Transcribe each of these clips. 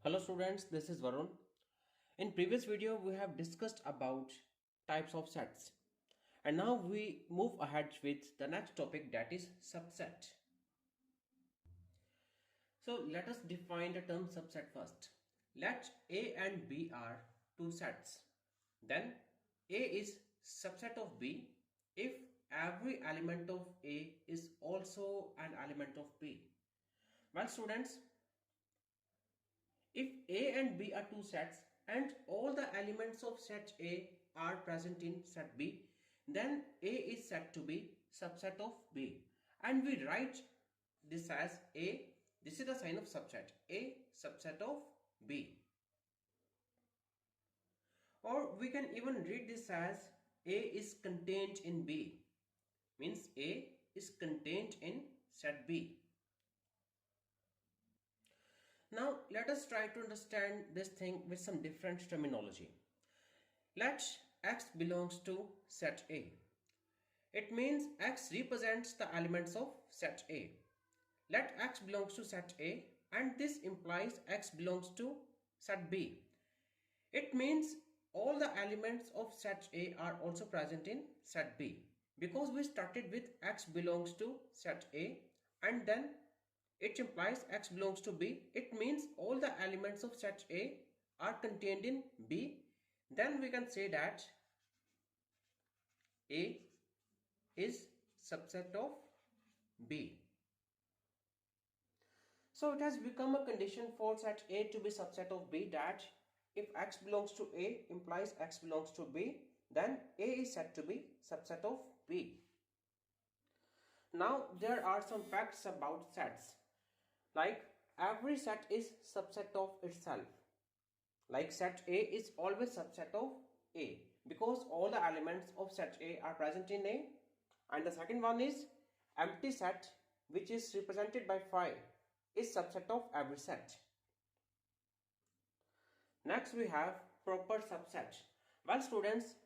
Hello students, this is Varun. In previous video we have discussed about types of sets, and now we move ahead with the next topic, that is subset. So let us define the term subset first. Let A and B are two sets. Then A is subset of B if every element of A is also an element of B. Well students, if A and B are two sets and all the elements of set A are present in set B, then A is said to be subset of B. And we write this as A, this is the sign of subset, A subset of B. Or we can even read this as A is contained in B, means A is contained in set B. Now let us try to understand this thing with some different terminology. Let X belongs to set A. It means X represents the elements of set A. Let X belongs to set A, and this implies X belongs to set B. It means all the elements of set A are also present in set B. Because we started with X belongs to set A and then it implies X belongs to B. It means all the elements of set A are contained in B. Then we can say that A is subset of B. So it has become a condition for set A to be subset of B that if X belongs to A implies X belongs to B, then A is said to be subset of B. Now there are some facts about sets. Like every set is subset of itself. Like set A is always subset of A because all the elements of set A are present in A. And the second one is empty set, which is represented by phi, is subset of every set. Next we have proper subset. Well students,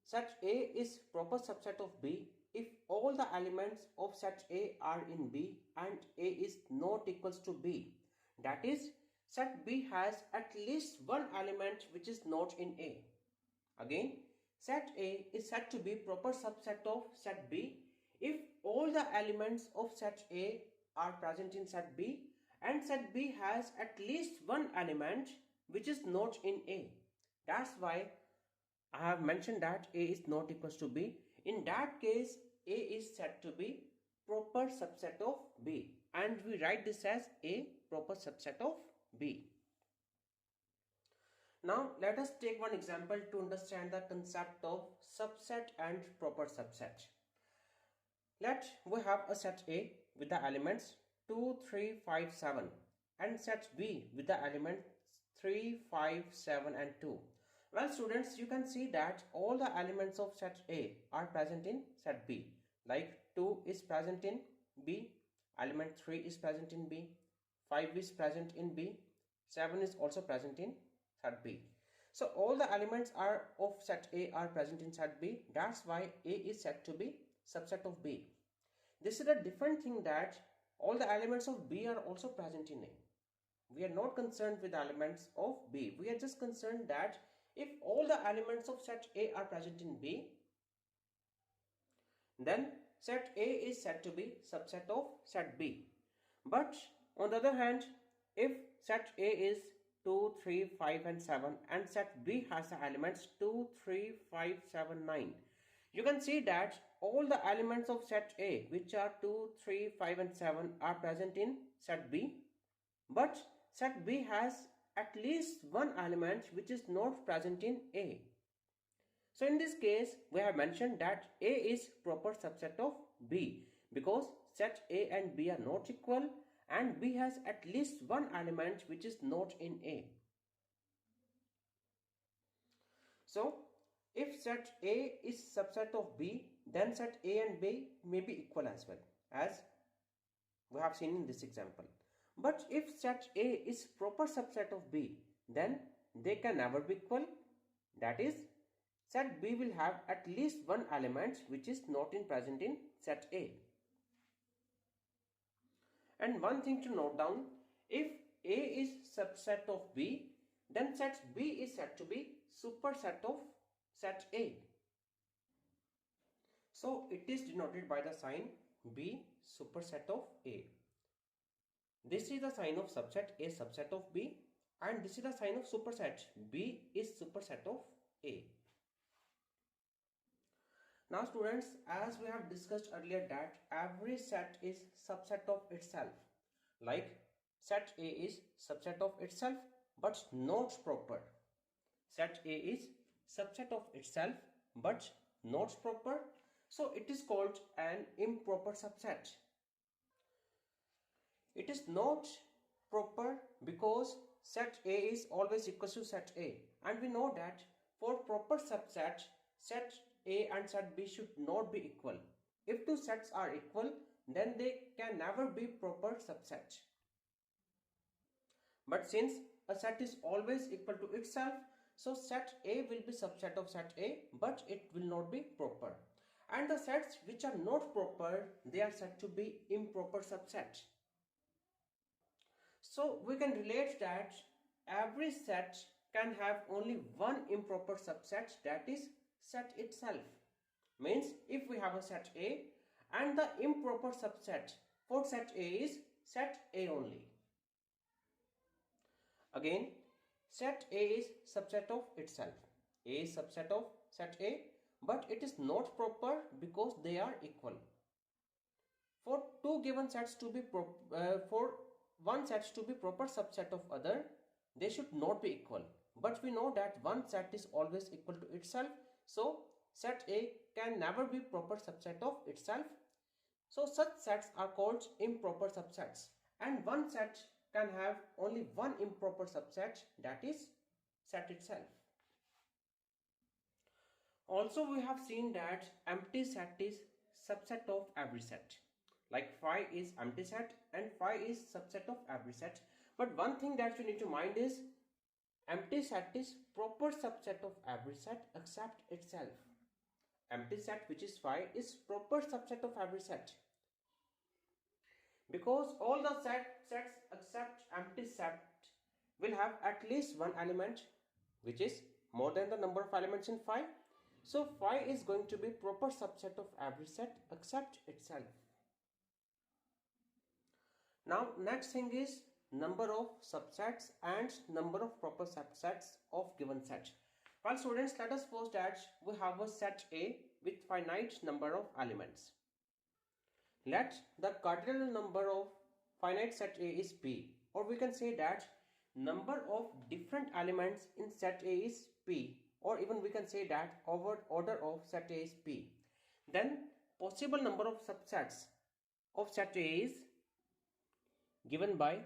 set A is proper subset of B if all the elements of set A are in B and A is not equals to B. That is, set B has at least one element which is not in A. Again, set A is said to be proper subset of set B if all the elements of set A are present in set B and set B has at least one element which is not in A. That's why I have mentioned that A is not equals to B. In that case, A is said to be proper subset of B, and we write this as A proper subset of B. Now let us take one example to understand the concept of subset and proper subset. Let we have a set A with the elements 2, 3, 5, 7 and set B with the elements 3, 5, 7 and 2. Well students, you can see that all the elements of set A are present in set B. Like 2 is present in B, element 3 is present in B, 5 is present in B, 7 is also present in set B. So all the elements of set A are present in set B. That's why A is said to be subset of B. This is a different thing that all the elements of B are also present in A. We are not concerned with the elements of B. We are just concerned that if all the elements of set A are present in B, then set A is said to be subset of set B. But on the other hand, if set A is 2, 3, 5 and 7 and set B has the elements 2, 3, 5, 7, 9, you can see that all the elements of set A, which are 2, 3, 5 and 7, are present in set B, but set B has at least one element which is not present in A. So in this case, we have mentioned that A is proper subset of B because set A and B are not equal and B has at least one element which is not in A. So if set A is subset of B, then set A and B may be equal as well, as we have seen in this example. But if set A is proper subset of B, then they can never be equal. That is, set B will have at least one element which is not present in set A. And one thing to note down, if A is subset of B, then set B is said to be superset of set A. So it is denoted by the sign B, superset of A. This is the sign of subset A, subset of B, and this is the sign of superset. B is superset of A. Now students, as we have discussed earlier that every set is subset of itself. Like set A is subset of itself but not proper. Set A is subset of itself but not proper. So it is called an improper subset. It is not proper because set A is always equal to set A, and we know that for proper subset, set A and set B should not be equal. If two sets are equal, then they can never be proper subset. But since a set is always equal to itself, so set A will be subset of set A, but it will not be proper. And the sets which are not proper, they are said to be improper subset. So we can relate that every set can have only one improper subset, that is set itself. Means if we have a set A and the improper subset for set A is set A only. Again, set A is subset of itself. A is subset of set A, but it is not proper because they are equal. For two given sets to be for one set to be proper subset of other, they should not be equal. But we know that one set is always equal to itself, so set A can never be proper subset of itself. So such sets are called improper subsets, and one set can have only one improper subset, that is set itself. Also we have seen that empty set is subset of every set. Like phi is empty set and phi is subset of every set. But one thing that you need to mind is empty set is proper subset of every set except itself. Empty set, which is phi, is proper subset of every set. Because all the sets except empty set will have at least one element which is more than the number of elements in phi. So phi is going to be proper subset of every set except itself. Now next thing is number of subsets and number of proper subsets of given set. Well students, let us suppose that we have a set A with finite number of elements. Let the cardinal number of finite set A is P, or we can say that number of different elements in set A is P, or even we can say that order of set A is P. Then possible number of subsets of set A is given by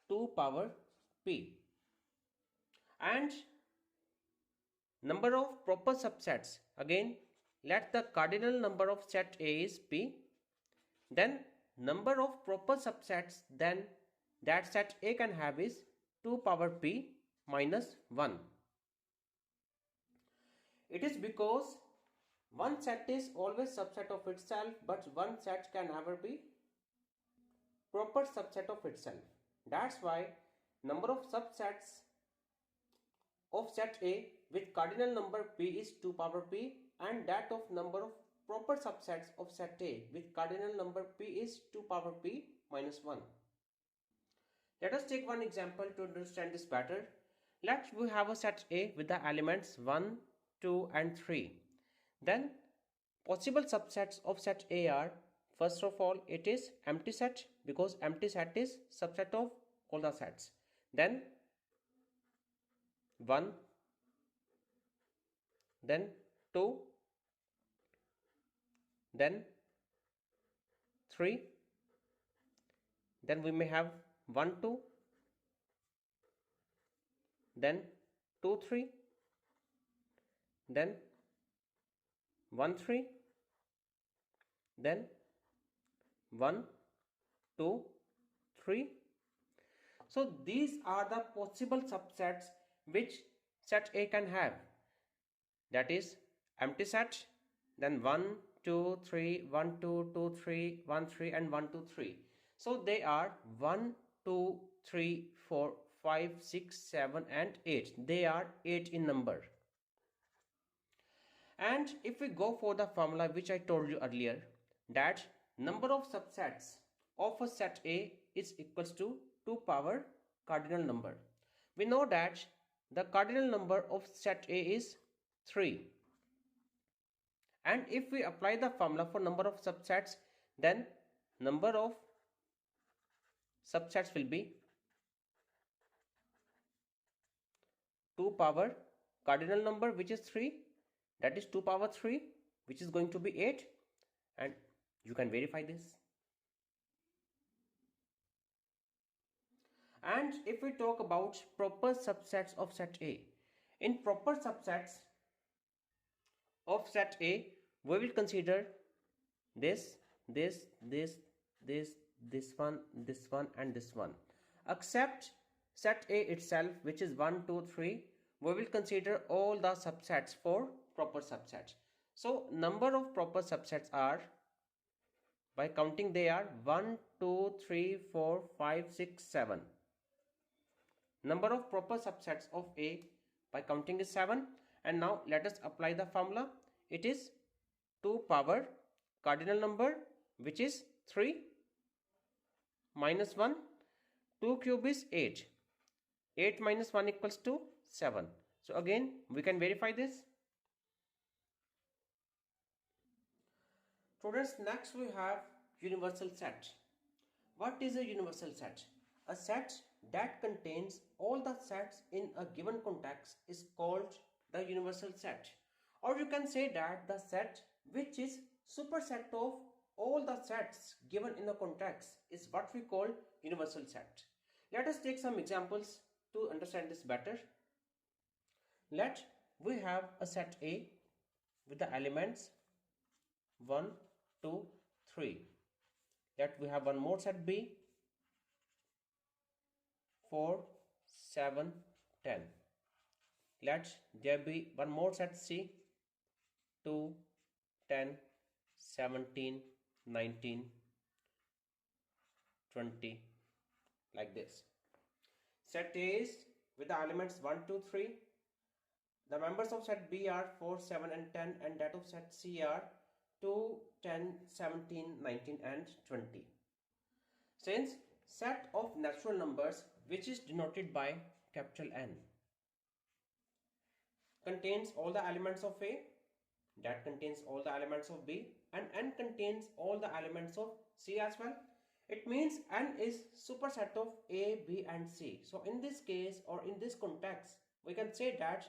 2 power P, and number of proper subsets, again let the cardinal number of set A is P, then number of proper subsets then that set A can have is 2 power P minus 1. It is because one set is always subset of itself, but one set can never be proper subset of itself. That's why number of subsets of set A with cardinal number P is 2 power P, and that of number of proper subsets of set A with cardinal number P is 2 power P minus 1. Let us take one example to understand this better. Let we have a set A with the elements 1, 2 and 3. Then possible subsets of set A are, first of all, it is empty set, because empty set is subset of all the sets. Then 1, then 2, then 3, then we may have 1, 2, then 2, 3, then 1, 3, then 1, 2, 3. So these are the possible subsets which set A can have. That is empty set, then 1, 2, 3, 1, 2, 2, 3, 1, 3 and 1, 2, 3. So they are 1, 2, 3, 4, 5, 6, 7 and 8. They are 8 in number. And if we go for the formula which I told you earlier, that number of subsets of a set A is equals to 2 power cardinal number. We know that the cardinal number of set A is 3. And if we apply the formula for number of subsets, then number of subsets will be 2 power cardinal number, which is 3, that is 2 power 3, which is going to be 8, and you can verify this. And if we talk about proper subsets of set A, in proper subsets of set A, we will consider this one, and this one. Except set A itself, which is 1, 2, 3, we will consider all the subsets for proper subsets. So number of proper subsets are, by counting, they are 1, 2, 3, 4, 5, 6, 7. Number of proper subsets of A by counting is 7. And now let us apply the formula. It is 2 power cardinal number, which is 3, minus 1. 2 cube is 8. 8 minus 1 equals to 7. So again we can verify this. Students, next we have universal set. What is a universal set? A set that contains all the sets in a given context is called the universal set. Or you can say that the set which is superset of all the sets given in the context is what we call universal set. Let us take some examples to understand this better. Let we have a set A with the elements 1, 2, 3. Let we have one more set B, 4, 7, 10. Let there be one more set C, 2, 10, 17, 19, 20, like this. Set A is with the elements 1, 2, 3. The members of set B are 4, 7 and 10, and that of set C are 2, 10, 17, 19 and 20. Since set of natural numbers, which is denoted by capital N, contains all the elements of A, that contains all the elements of B, and N contains all the elements of C as well. It means N is superset of A, B and C. So in this case, or in this context, we can say that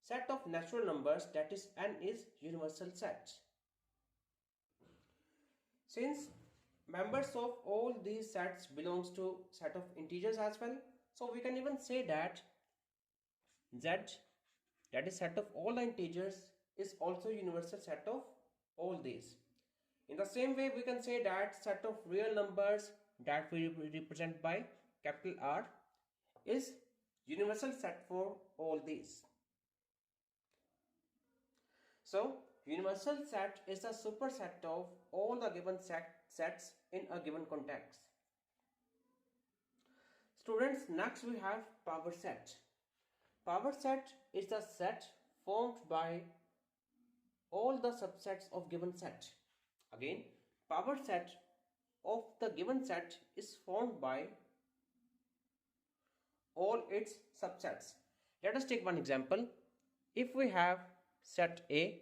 set of natural numbers, that is N, is universal set. Since members of all these sets belongs to set of integers as well, so we can even say that Z, that is set of all the integers, is also universal set of all these. In the same way, we can say that set of real numbers that we represent by capital R is universal set for all these. So universal set is a superset of all the given sets in a given context. Students, next we have power set. Power set is the set formed by all the subsets of given set. Again, power set of the given set is formed by all its subsets. Let us take one example. If we have set A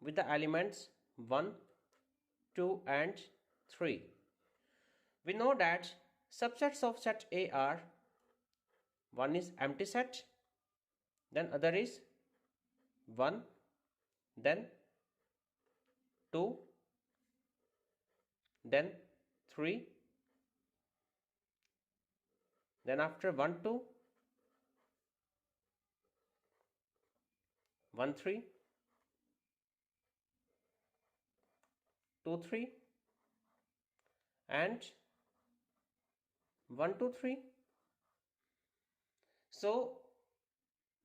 with the elements 1, 2 and 3, we know that subsets of set A are, one is empty set, then other is 1, then 2, then 3, then after 1, 2, 1, 3, 2, 3 and 1, 2, 3. So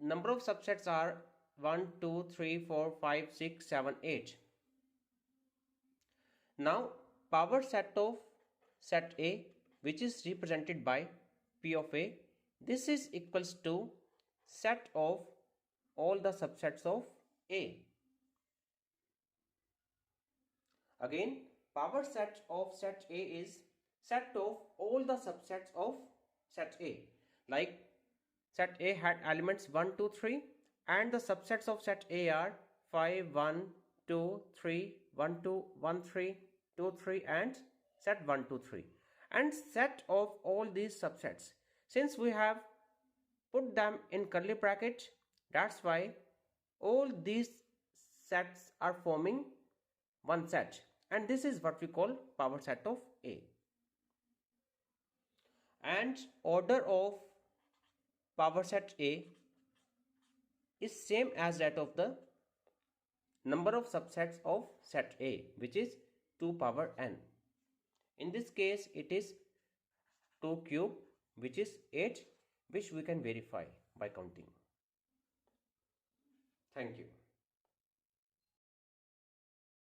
number of subsets are 1, 2, 3, 4, 5, 6, 7, 8. Now power set of set A which is represented by P of A. This is equals to set of all the subsets of A. Again, power set of set A is set of all the subsets of set A. Like set A had elements 1, 2, 3 and the subsets of set A are 5, 1, 2, 3, 1, 2, 1, 3, 2, 3 and set 1, 2, 3. And set of all these subsets, since we have put them in curly bracket, that's why all these sets are forming one set, and this is what we call power set of A. And order of power set A is same as that of the number of subsets of set A, which is 2 power n. In this case it is 2 cube, which is 8, which we can verify by counting. Thank you.